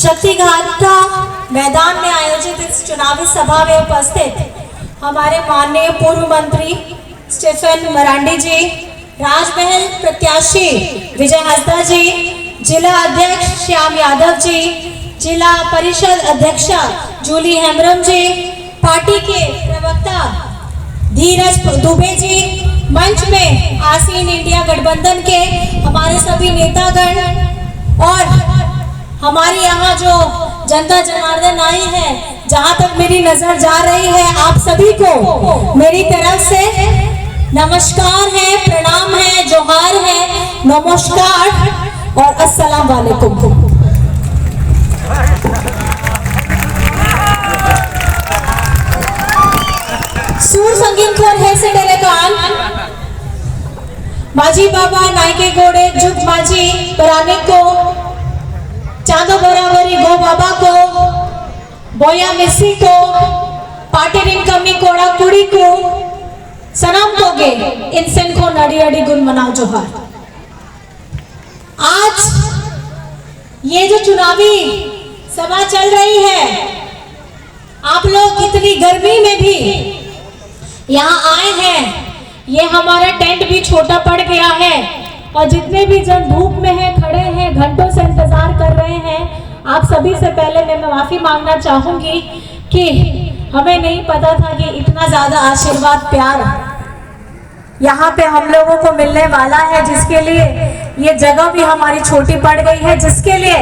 शक्तिघाट मैदान में आयोजित इस चुनावी सभा में उपस्थित हमारे माननीय पूर्व मंत्री स्टीफन मरांडी जी, राजमहल प्रत्याशी विजय हंसदा जी, जिला अध्यक्ष श्याम यादव जी, जिला परिषद अध्यक्षा जूली हेम्ब्रम जी, पार्टी के प्रवक्ता धीरज दुबे जी, मंच में आसीन इंडिया गठबंधन के हमारे सभी नेतागण और हमारी यहाँ जो जनता जनार्दन आई है, जहाँ तक मेरी नजर जा रही है, आप सभी को मेरी तरफ से नमस्कार है, प्रणाम है, जोहार है, नमस्कार और अस्सलाम वालेकुम। सूर संगीत खोर है से डेरे कान माझी बाबा नायके गोड़े जुग माझी पराने को चांदो बराबरी गो बाबा को बोया मिस्सी को पाटेरिन कमी कोड़ा कुड़ी को सनम कोगे इंसान को नड़ी अड़ी गुण मनाओ जोहार। आज ये जो चुनावी सभा चल रही है, आप लोग इतनी गर्मी में भी यहाँ आए हैं। ये हमारा टेंट भी छोटा पड़ गया है और जितने भी जन धूप में हैं, खड़े हैं, घंटों से इंतजार कर रहे हैं, आप सभी से पहले मैं माफी मांगना चाहूंगी कि हमें नहीं पता था कि इतना ज्यादा आशीर्वाद प्यार यहाँ पे हम लोगों को मिलने वाला है, जिसके लिए ये जगह भी हमारी छोटी पड़ गई है, जिसके लिए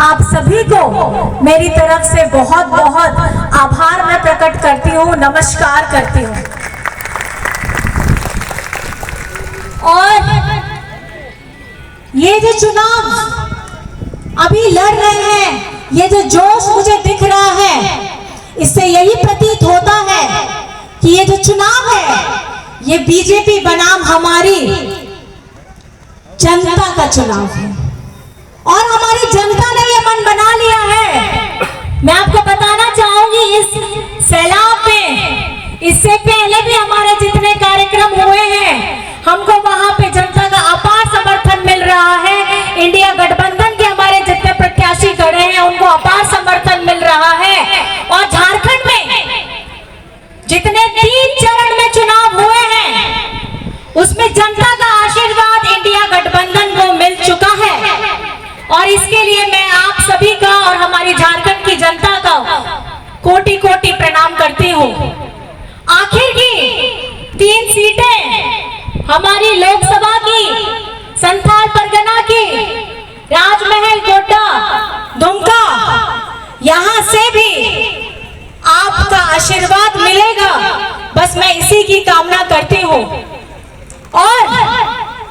आप सभी को मेरी तरफ से बहुत बहुत आभार मैं प्रकट करती हूँ, नमस्कार करती हूँ। और ये जो चुनाव अभी लड़ रहे हैं, ये जो जोश मुझे दिख रहा है, इससे यही प्रतीत होता है कि ये जो चुनाव है, ये बीजेपी बनाम हमारी जनता का चुनाव है और हमारी जनता ने ये मन बना लिया है। मैं आपको बताना चाहूंगी, इस सैलाब में इससे पहले भी हमारे जितने कार्यक्रम हुए हैं, हमको वहां पे जनता का अपार समर्थन मिल रहा है। इंडिया गठबंधन के हमारे जितने प्रत्याशी खड़े हैं, उनको अपार समर्थन मिल रहा है। और झारखंड में जितने 3 चरण में चुनाव हुए हैं, उसमें जनता का आशीर्वाद इंडिया गठबंधन को मिल चुका है और इसके लिए मैं आप सभी का और हमारी झारखंड की जनता का कोटि कोटि प्रणाम करती हूँ। आखिर की 3 सीटें हमारी लोकसभा की, संथाल परगना की, राजमहल, गोड्डा, दुमका, यहाँ से भी आपका आशीर्वाद मिलेगा, बस मैं इसी की कामना करती हूँ। और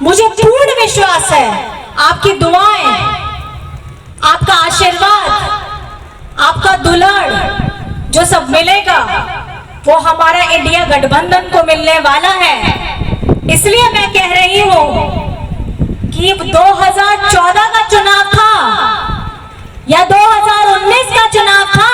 मुझे पूर्ण विश्वास है, आपकी दुआएं, आपका आशीर्वाद, आपका दुलार जो सब मिलेगा, वो हमारा इंडिया गठबंधन को मिलने वाला है। इसलिए मैं कह रही हूं कि 2014 का चुनाव था या 2019 का चुनाव था,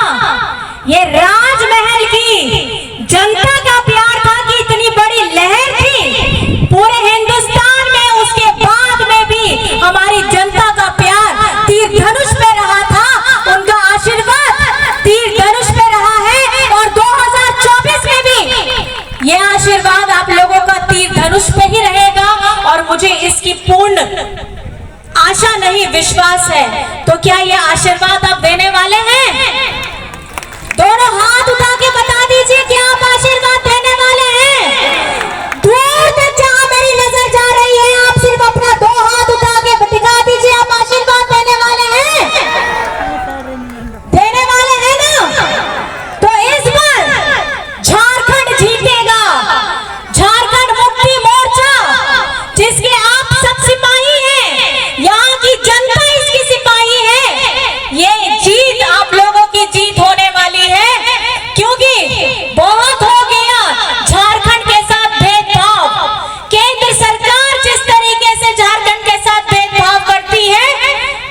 ये राजमहल की जनता का प्यार था कि इतनी बड़ी लहर थी पूरे हिंदुस्तान में, उसके बाद में भी हमारी जनता का प्यार तीर धनुष पे रहा था, उनका आशीर्वाद तीर धनुष पे रहा है और 2024 में भी यह आशीर्वाद आप लोगों का तीर धनुष पे ही रहेगा और मुझे इसकी पूर्ण आशा नहीं विश्वास है। तो क्या यह आशीर्वाद आप देने वाले हैं? दोनों हाथ उठा के बता दीजिए कि आप आशीर्वाद देने वाले हैं। दूर तक जहां मेरी नजर जा रही है, आप सिर्फ अपना 2 हाथ उठा के दिखा दीजिए, आप आशीर्वाद देने वाले हैं। देने वाले हैं ना? तो इस बार झारखंड जीतेगा। झारखंड मुक्ति मोर्चा, जिसके आप सब सिपाही हैं, यहाँ की जनता इसकी सिपाही है, ये जीत आप लोगों की जीत होने वाली है, क्योंकि बहुत हो गया झारखंड के साथ भेदभाव। केंद्र सरकार जिस तरीके से झारखंड के साथ भेदभाव करती है,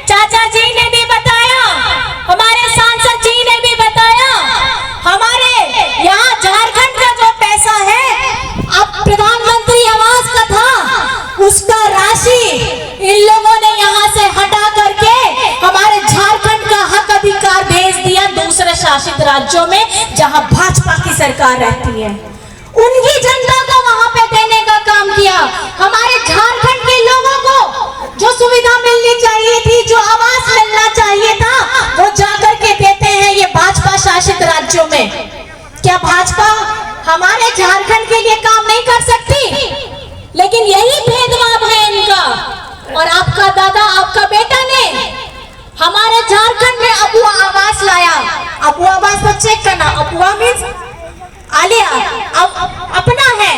चाचा जी ने भी बताया, हमारे सांसद जी ने भी बताया, हमारे यहाँ झारखंड का जो पैसा है, अब प्रधानमंत्री आवास का था, उसका राशि इन लोगों ने यहाँ से हटा करके हमारे झारखंड का हक शासित राज्यों में जहां भाजपा की सरकार रहती है, उनकी जनता को वहां पे देने का काम किया। हमारे झारखंड के लोगों को जो सुविधा मिलनी चाहिए थी, जो आवास मिलना चाहिए था, वो जाकर के देते हैं ये भाजपा शासित राज्यों में। क्या भाजपा हमारे झारखंड के लिए काम नहीं कर सकती? लेकिन यही भेदभाव है इनका। और आपका दादा, आपका बेटा ने हमारे झारखंड में अपुआ आवास लाया। अपुआ आवास तो चेक करना, अपुआ मीन्स आलिया, अब अपना है,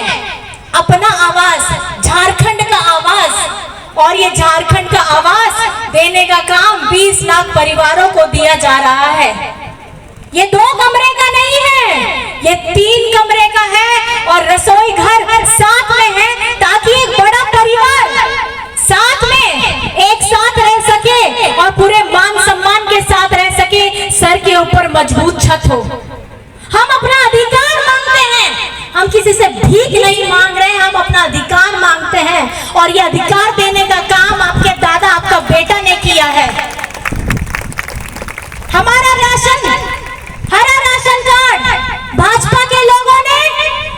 अपना आवास, झारखंड का आवास। और ये झारखंड का आवास देने का काम 20 लाख परिवारों को दिया जा रहा है। ये 2 कमरे का नहीं है, ये 3 कमरे का है और रसोई घर साथ में है, ताकि एक बड़ा परिवार साथ में एक साथ रह सके और पूरे मान सम्मान के साथ रह सके, सर के ऊपर मजबूत छत हो। हम अपना अधिकार मांगते हैं, हम किसी से भीख नहीं मांग रहे हैं, हम अपना अधिकार मांगते हैं। और ये अधिकार देने का काम आपके दादा, आपका बेटा ने किया है। हमारा राशन, हरा राशन कार्ड भाजपा के लोगों ने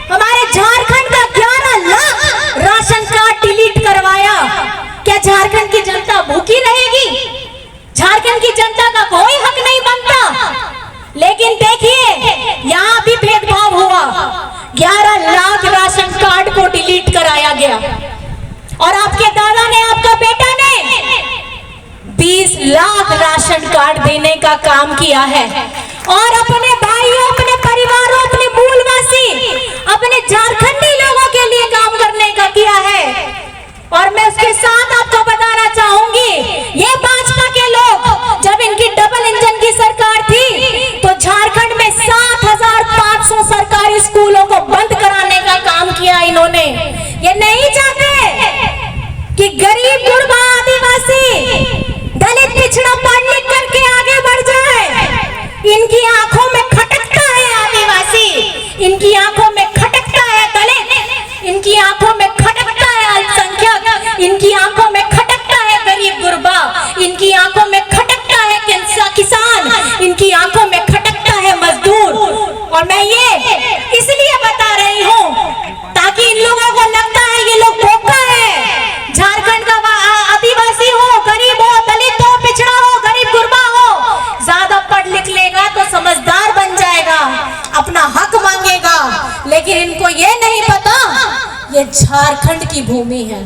हमारे झारखंड का 11 लाख राशन कार्ड डिलीट करवाया। क्या झारखंड की जनता भूखी रहेगी? झारखंड की जनता का कोई हक नहीं बनता। लेकिन देखिए, यहाँ भी भेदभाव हुआ। 11 लाख राशन कार्ड को डिलीट कराया गया और आपके दादा ने, आपका बेटा ने 20 लाख राशन कार्ड देने का काम किया है। और अपने भाइयों, अपने परिवारों, अपने मूलवासी, अपने झारखंडी लोगों के लिए काम करने का किया है। और मैं उसके साथ आपको बताना चाहूंगी, ये भाजपा के लोग, जब इनकी डबल इंजन की सरकार थी, तो झारखंड में 7,500 सरकारी स्कूलों को बंद कराने का काम किया इन्होंने। ये नहीं चाहते कि गरीब, गुरबा, आदिवासी, दलित, पिछड़ा पढ़ लिख करके आगे बढ़ जाए। इनकी आंखों में खटकता है आदिवासी, इनकी आंखों में खटकता है दलित, इनकी आंखों में खटकता है अल्पसंख्यक, इनकी आंखों में खटकता है गरीब गुरबा, इनकी आंखों में खटकता है किसान, इनकी आंखों में खटकता है मजदूर। और मैं ये इसलिए बता रही हूँ ताकि इन लोगों को लगता है ये लोग बोका है। झारखंड का आदिवासी हो, गरीब हो, दलित हो, पिछड़ा हो, गरीब गुरबा हो, ज्यादा पढ़ लिख लेगा तो समझदार बन जाएगा, अपना हक मांगेगा। लेकिन इनको ये नहीं पता, ये झारखंड की भूमि है,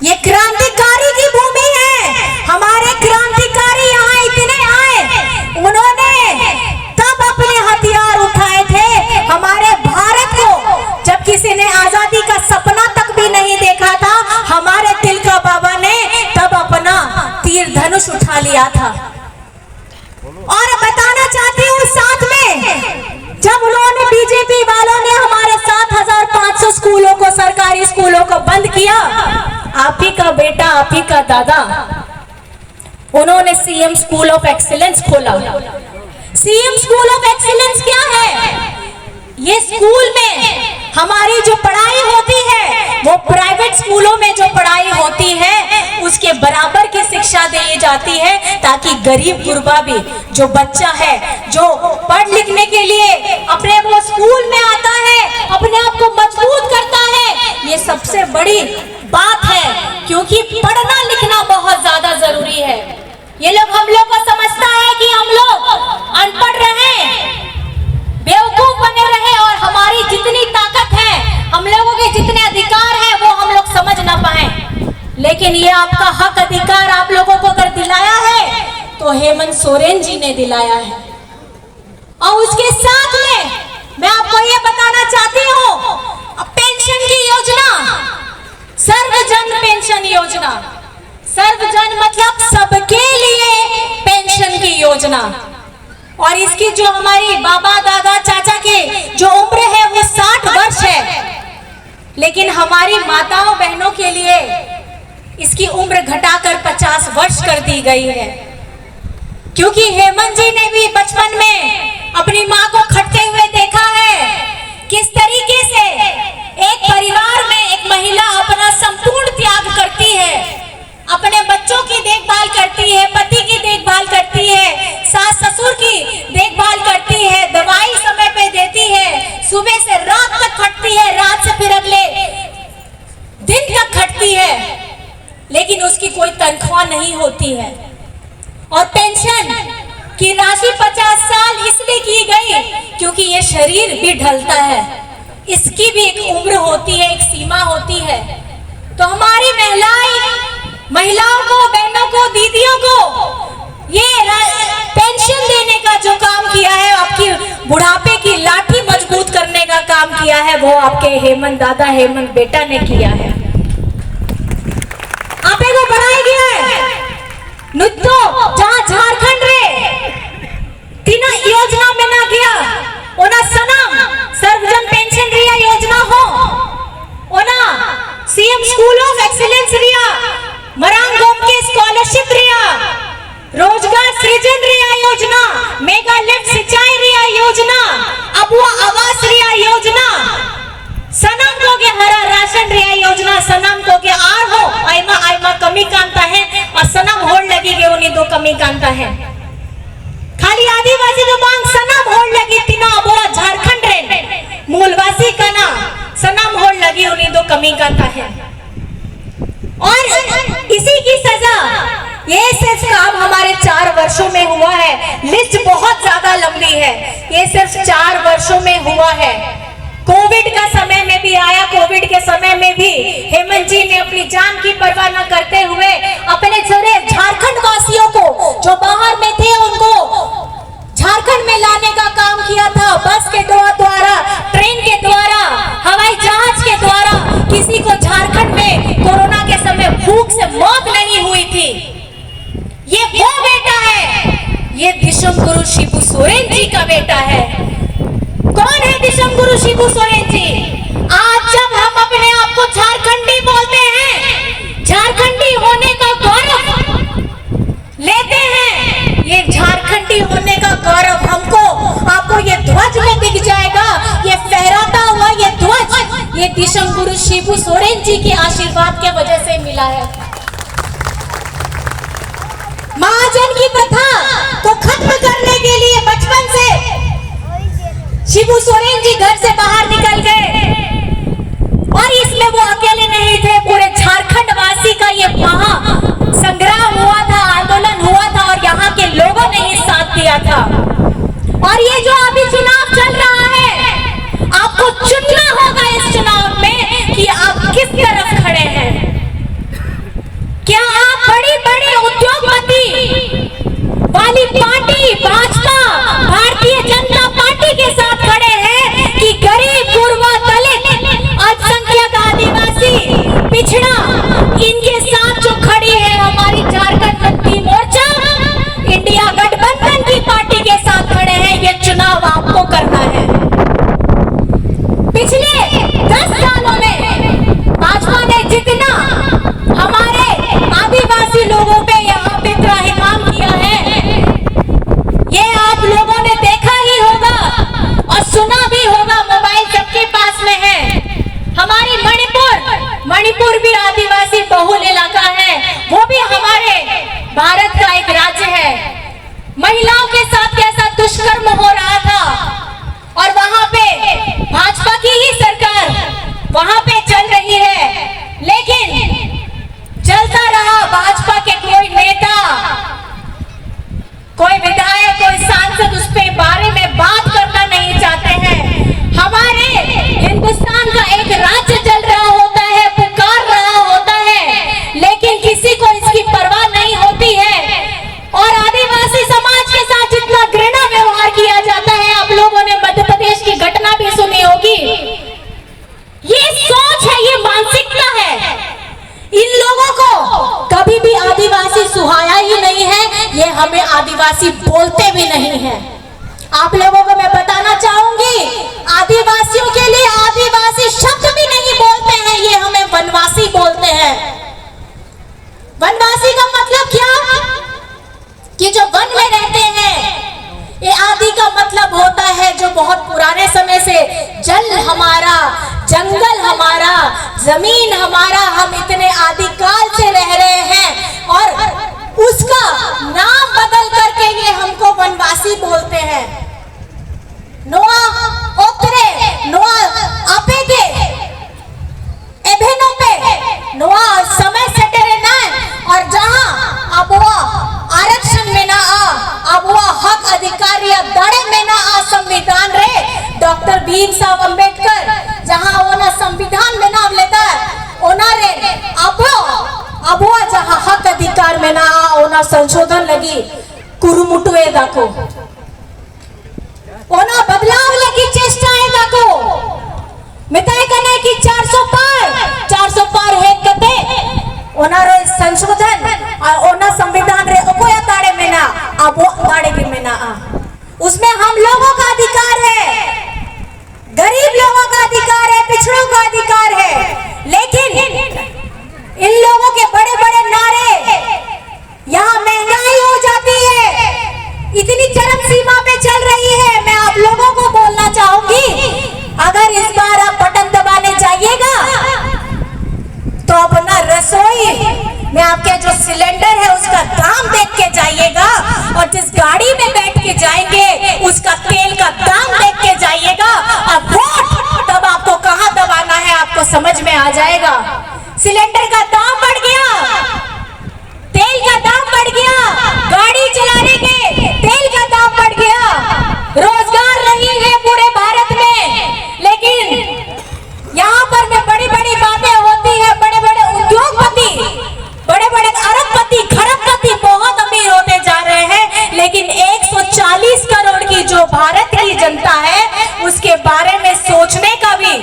ये क्रांतिकारी की भूमि है। हमारे क्रांतिकारी यहाँ इतने आए, उन्होंने तब अपने हथियार उठाए थे हमारे भारत को, जब किसी ने आजादी का सपना तक भी नहीं देखा था। हमारे तिलका बाबा ने तब अपना तीर धनुष उठा लिया था। और बताना चाहती हूँ साथ में, जब उन्होंने, बीजेपी वालों ने हमारे 7,500 स्कूलों को, सरकारी स्कूलों को बंद किया, आप ही का बेटा, आप ही का दादा, उन्होंने सीएम स्कूल ऑफ एक्सीलेंस खोला। सीएम स्कूल ऑफ एक्सीलेंस क्या है? ये स्कूल में हमारी जो पढ़ाई होती है, वो प्राइवेट स्कूलों में जो पढ़ाई होती है उसके बराबर की शिक्षा दी जाती है, ताकि गरीब गुरबा भी, जो बच्चा है, जो पढ़ लिखने के लिए अपने वो स्कूल में आता है, अपने आप को मजबूत करता है। ये सबसे बड़ी बात है, क्योंकि पढ़ना लिखना बहुत ज्यादा जरूरी है। ये लोग हम लोग को समझता है कि हम लोग अनपढ़ रहे, बेवकूफ बने रहे, और हमारी जितनी ताकत है, हम लोगों के जितने अधिकार हैं, वो हम लोग समझ ना पाए। लेकिन ये आपका हक, अधिकार आप लोगों को अगर दिलाया है तो हेमंत सोरेन जी ने दिलाया है। और उसके साथ में मैं आपको ये बताना चाहती हूँ, पेंशन की योजना, सर्वजन पेंशन योजना, सर्वजन मतलब सबके लिए पेंशन की योजना। और इसकी जो हमारी बाबा, दादा, चाचा के जो उम्र है वो 60 वर्ष है, लेकिन हमारी माताओं बहनों के लिए इसकी उम्र घटाकर 50 वर्ष कर दी गई है। क्योंकि हेमंत जी ने भी बचपन में अपनी माँ को खटते हुए देखा है, किस तरीके से एक परिवार में एक महिला अपना संपूर्ण त्याग करती है, अपने बच्चों की देखभाल करती है, पति की देखभाल करती है, सास ससुर की देखभाल करती सुबह से रात तक खटती है, रात से फिर अगले दिन तक खटती है, लेकिन उसकी कोई तनख्वाह नहीं होती है। और पेंशन की राशि 50 साल इसलिए की गई क्योंकि ये शरीर भी ढलता है, इसकी भी एक उम्र होती है, एक सीमा होती है। तो हमारी महिलाओं को, बहनों को, दीदियों को ये पेंशन देने का जो काम किया है, आपकी बुढ़ापे की लाठी मजबूत करने का काम किया है, वो आपके हेमंत दादा, हेमंत बेटा ने किया है। आप को बढ़ाया गया है नुत्तो जहां झारखंड रे तीना योजना में ना गया ओना सनम सर्वजन पेंशन रिया योजना हो, ओना सीएम स्कूल ऑफ एक्सीलेंस रिया मरांग गोम के स्कॉलरशिप रिया, रोजगार सृजन रिया योजना, मेगा लिफ्ट सिंचाई रिया योजना, अबुआ आवास रिया योजना, सनम को के हरा राशन रिया योजना, सनम को के आर हो आइमा आइमा कमी कांता है और सनम होड़ लगी के उन्हीं दो कमी कांता है। खाली आदिवासी तो मांग सनम होड़ लगी तीना अबुआ झारखंड रे मूलवासी का ना सनम होड़ लगी उन्हीं दो कमी कांता है। और इसी की सजा ये सिर्फ काम हमारे 4 वर्षों में हुआ है, लिस्ट बहुत ज्यादा लंबी है, ये सिर्फ 4 वर्षों में हुआ है। कोविड का समय में भी आया, कोविड के समय में भी हेमंत जी ने अपनी जान की परवाह न करते हुए अपने सारे झारखंड वासियों को जो बाहर में थे उनको झारखंड में लाने का काम किया था। बस के द्वारा, ट्रेन के द्वारा, हवाई जहाज के द्वारा किसी को झारखंड में कोरोना के समय भूख से मौत नहीं हुई थी। ये वो बेटा है, ये दिशम गुरु शिबू सोरेन जी का बेटा है। कौन है दिशम गुरु शिबू सोरेन जी? आज जब हम अपने आप को झारखंडी बोलते हैं, झारखंडी होने का गौरव लेते हैं, ये झारखंडी होने का गौरव हमको, आपको ये ध्वज में दिख जाएगा, ये फहराता हुआ ये ध्वज, ये दिशम गुरु शिबू सोरेन जी के आशीर्वाद के वजह से मिला है। महाजन की प्रथा को खत्म करने के लिए बचपन से शिबू सोरेन जी घर से बाहर निकल गए, और इसमें वो अकेले नहीं थे, पूरे झारखंड वासी का ये महा संग्राम हुआ था, आंदोलन हुआ था, और यहाँ के लोगों ने ही साथ दिया था। और ये जो अभी चुनाव चल रहा है, आपको चुनना होगा इस चुनाव में कि आप किस तरफ खड़े हैं। क्या आप बड़ी बड़ी उद्योगपति वाली पार्टी भाजपा, भारतीय जनता पार्टी के साथ खड़े हैं, कि गरीब, गुरबा, दलित, अल्पसंख्यक, आदिवासी, पिछड़ा, इनके साथ जो खड़ी है हमारी झारखंड मुक्ति मोर्चा, इंडिया गठबंधन की पार्टी के साथ खड़े हैं। ये चुनाव आपको करना है। पिछले 10 सालों में भाजपा ने जितना हमारे आदिवासी लोगों पे यहाँ पे त्राहिमाम किया है, ये आप लोगों ने देखा ही होगा और सुना भी होगा, मोबाइल सबके पास में है। हमारी मणिपुर भी आदिवासी बहुल इलाका है, वो भी हमारे भारत का एक राज्य है। महिलाओं के साथ कैसा दुष्कर्म हो रहा था, और वहां पे भाजपा की ही सरकार वहां पे चल रही है, लेकिन चलता रहा। भाजपा के कोई नेता, कोई विधायक, कोई सांसद उस पे बारे में बात करना नहीं चाहते हैं। हमारे हिंदुस्तान का एक राज्य चल रहा होता है, पुकार रहा होता है, लेकिन किसी को इसकी परवाह नहीं होती है। और आदिवासी समाज के साथ जितना घृणा व्यवहार किया जाता है, आप लोगों ने मध्य प्रदेश की घटना भी सुनी होगी। ये सोच है, ये मानसिकता है। इन लोगों को कभी भी आदिवासी सुहाया ही नहीं है, ये हमें आदिवासी बोलते भी नहीं है। आप लोगों को मैं बताना चाहूंगी, आदिवासियों के लिए आदिवासी शब्द भी नहीं बोलते हैं, ये हमें वनवासी बोलते हैं। वनवासी का मतलब क्या? कि जो वन में रहते हैं। ये आदि का मतलब होता है जो बहुत पुराने समय से जल हमारा, जंगल हमारा, जमीन हमारा, हम इतने आदिकाल से रह रहे हैं, और उसका नाम बदल करके ये हमको वनवासी बोलते हैं। नोआ ओतरे भीम साहब अंबेडकर जहाँ ओना संविधान में नाम लेता है ओना रे अब जहाँ हक अधिकार में ना ओना संशोधन लगी कुरुमुटुए दाको ओना बदलाव लगी चेष्टा है दाको मिताए कने की 400 पार है कते ओना रे संशोधन और ओना संविधान रे ओकोया ताड़े में ना अब वो ताड़े की में ना उसमें हम लोगों का अधिकार है, गरीब लोगों का अधिकार है, पिछड़ों का अधिकार है, लेकिन इन लोगों के बड़े बड़े नारे, यहाँ महंगाई हो जाती है, इतनी चरम सीमा पे चल रही है। मैं आप लोगों को बोलना चाहूंगी, अगर इस बार आप बटन दबाने जाइएगा तो अपना रसोई में आपके जो सिलेंडर है उसका दाम देख के जाइएगा, और जिस गाड़ी में बैठ के जाएंगे उसका तेल का दाम देख के जाइएगा, और वोट तब आपको कहां दबाना है आपको समझ में आ जाएगा। सिलेंडर का दाम बढ़ गया, तेल का दाम बढ़ गया, गाड़ी चलाने के तेल का दाम बढ़ गया, रोजगार नहीं है पूरे भारत में, लेकिन यहाँ पर में बड़ी बड़ी बातें होती है, बड़े बड़े उद्योगपति, बड़े बड़े अरबपति, खरबपति बहुत अमीर होते जा रहे हैं, लेकिन 140 करोड़ की जो भारत की जनता है उसके बारे में सोचने का भी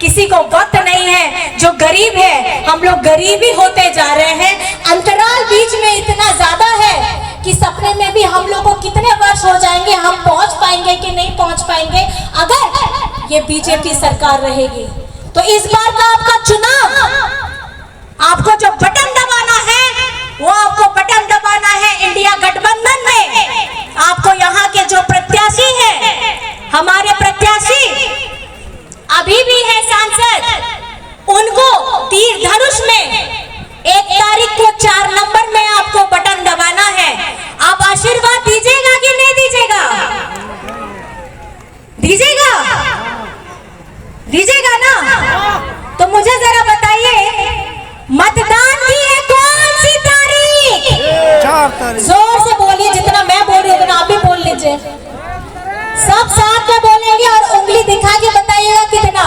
किसी को वक्त नहीं है। जो गरीब है, हम लोग गरीब ही होते जा रहे हैं। अंतराल बीच में इतना ज्यादा है कि सपने में भी हम लोग को कितने वर्ष हो जाएंगे, हम पहुंच पाएंगे कि नहीं पहुंच पाएंगे अगर ये बीजेपी सरकार रहेगी। तो इस बार का आपका चुनाव, आपको जो बटन दबाना है वो आपको बटन दबाना है इंडिया गठबंधन में। आपको यहाँ के जो प्रत्याशी हैं, हमारे प्रत्याशी अभी भी है सांसद, उनको तीर धनुष में 1 तारीख को 4 नंबर में आपको बटन दबाना है। आप आशीर्वाद दीजिएगा कि नहीं दीजिएगा? दीजिएगा, दीजिएगा ना? तो मुझे जरा बताइए, मतदान की है कौन सी तारीख? 4 तारीख। जोर से बोलिए, जितना मैं बोल रही हूँ उतना आप भी बोल लीजिए। सब साथ में बोलेंगे और उंगली दिखा के बताइएगा कितना।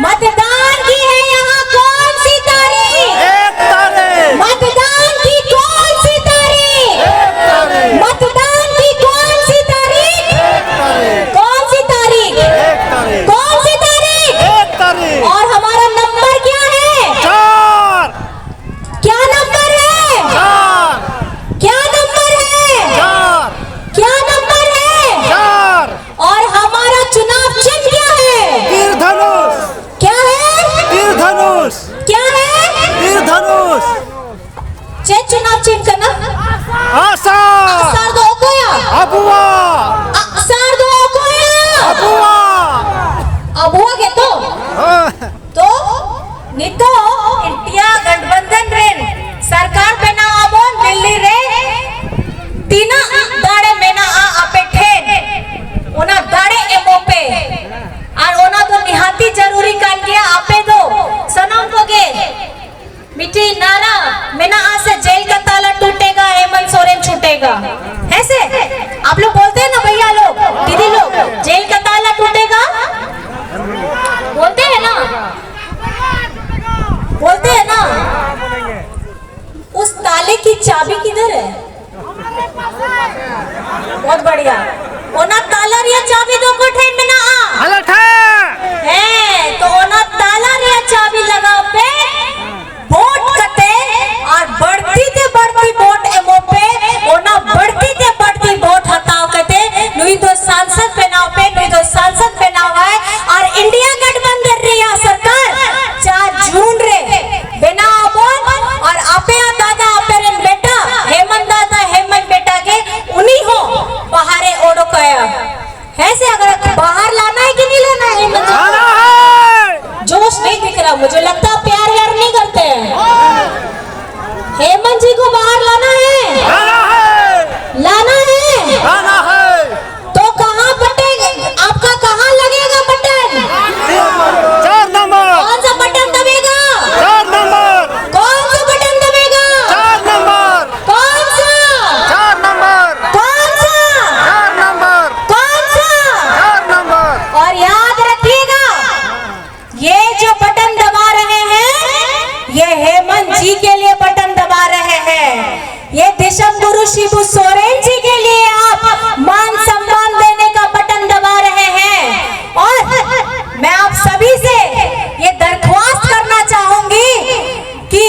मतदान की है यहाँ कौन सी तारीख? 1 तारीख। मतदान की कौन सी तारीख? 1 तारीख। मतदान की कौन सी तारीख? 1 तारीख। कौन सी तारीख? 1 तारीख। कौन सी तारीख? 1 तारीख। और हमारा नंबर क्या है? 4। क्या नंबर है? 4। क्या नंबर है? 4। क्या नंबर है? 4। और हमारा चुनाव चिन्ह क्या है? तीर धनुष। क्या है? तीर धनुष। क्या है? तीर धनुष। चुनाव चिन्ह का ना आशा। सार दो कोया अबुआ। सार दो कोया अबुआ। अबुआ के तो नितो इंडिया गठबंधन रे सरकार बेना आबोन दिल्ली रे तीना दाड़े मेना आपे ठेन ओना दाड़े एमोपे और ओना तो निहाती जरूरी कान गया आपे दो सनम को गे मिट्टी नारा मेना आज से जेल का ताला टूटेगा, हेमंत सोरेन छूटेगा। ऐसे आप लोग बोलते हैं ना भैया लोग, दीदी लोग, जेल का ताला टूटेगा बोलते हैं ना, बोलते हैं ना। उस ताले की चाबी किधर है? बहुत बढ़िया। ओना ताला रिया चाबी दो को ठेन में ना हलट है तो ओना ताला रिया चाबी लगाओ पे वोट कते और बढ़ती वोट एमो पे ओना बढ़ती वोट हटाओ कते नुई तो सांसद बनाओ पे नुई तो सांसद बनाओ है। और इंडिया गठबंधन रिया सरकार 4 जून रे बनाओ बोल और आपे दादा आपे रेन बेटा हेमंत दादा हेमंत बेटा के उन्हीं हो बाहरे ओडो कया है से। अगर बाहर लाना है कि नहीं लाना है हेमंत जी? जोश नहीं दिख रहा, मुझे लगता है प्यार यार नहीं करते हैं। हेमंत जी को बाहर लाना है, लाना है तो कहाँ बटन आपका कहाँ लगेगा बटन? 4 नंबर। कौन सा बटन दबेगा? 4 नंबर। कौन सा बटन दबेगा? 4 नंबर। कौन सा? 4 नंबर। कौन सा? 4 नंबर। कौन सा? 4 नंबर। और याद शिबू सोरेन जी के लिए आप मान सम्मान देने का बटन दबा रहे हैं। और मैं आप सभी से ये दरख्वास्त करना चाहूंगी कि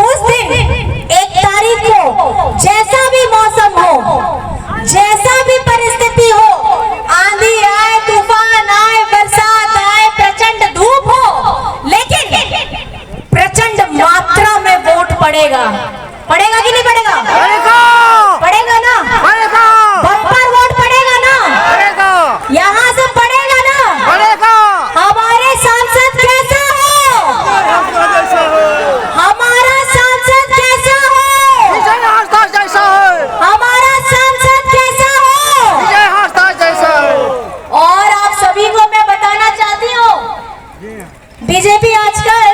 उस दिन 1 तारीख को जैसा भी मौसम हो, जैसा भी परिस्थिति हो, आंधी आए, तूफान आए, बरसात आए, प्रचंड धूप हो, लेकिन प्रचंड मात्रा में वोट पड़ेगा। पड़ेगा कि नहीं पड़ेगा? पड़ेगा। पड़ेगा ना? पड़ेगा। बम्पर वोट पड़ेगा ना? पड़ेगा। यहाँ से पड़ेगा ना? पड़ेगा। हमारे सांसद कैसा हो? हमारा सांसद कैसा हो? विजय हारदास जैसा है। हमारा सांसद कैसा हो? विजय हारदास जैसा है। और आप सभी को मैं बताना चाहती हूँ, बीजेपी आजकल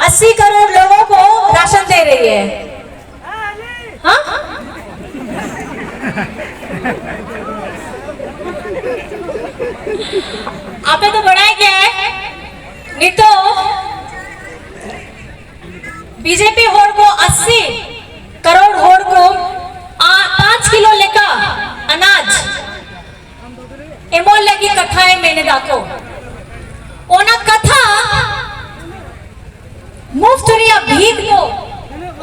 80 करोड़ लोगों को राशन दे रही है। हाँ? आपने तो बढ़ाया क्या है? नहीं तो बीजेपी होड़ को 80 करोड़ होड़ को 5 किलो लेकर अनाज एमोल लगी कथाएं मैंने दाखो ओना कथा मुफ्त रिया भीख को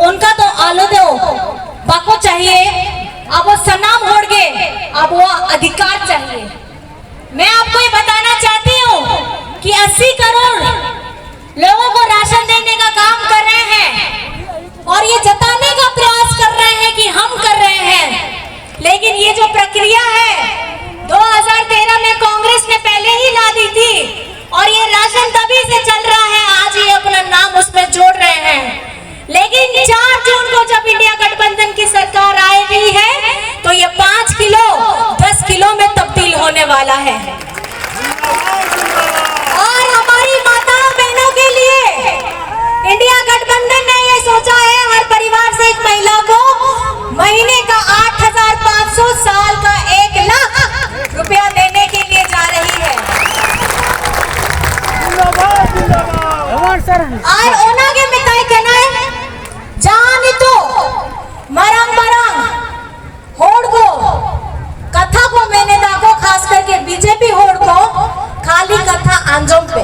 उनका तो आलो दो बाको चाहिए। अब वो सनाम होड़ गए, अब वो अधिकार चाहिए। मैं आपको ये बताना चाहती हूँ कि 80 करोड़ लोगों को राशन देने का काम कर रहे हैं और ये जताने का प्रयास कर रहे हैं कि हम कर रहे हैं, लेकिन ये जो प्रक्रिया है 2013 में कांग्रेस ने पहले ही ला दी थी और ये राशन तभी से चल रहा है, आज ये अपना नाम उसमें जोड़ रहे हैं। लेकिन 4 जून को जब इंडिया गठबंधन की सरकार आ रही है तो ये 5 किलो 10 किलो में तब्दील होने वाला है। और हमारी माताओं बहनों के लिए इंडिया गठबंधन ने ये सोचा है हर परिवार से एक महिला को महीने का 8,500 साल का 1 लाख रुपया देने के लिए जा रही है। और ओना के मिताई कहना है जान तो मरंग मरंग होड़ को कथा को मैंने दाखो, खास करके बीजेपी होड़ को खाली कथा आंजोम पे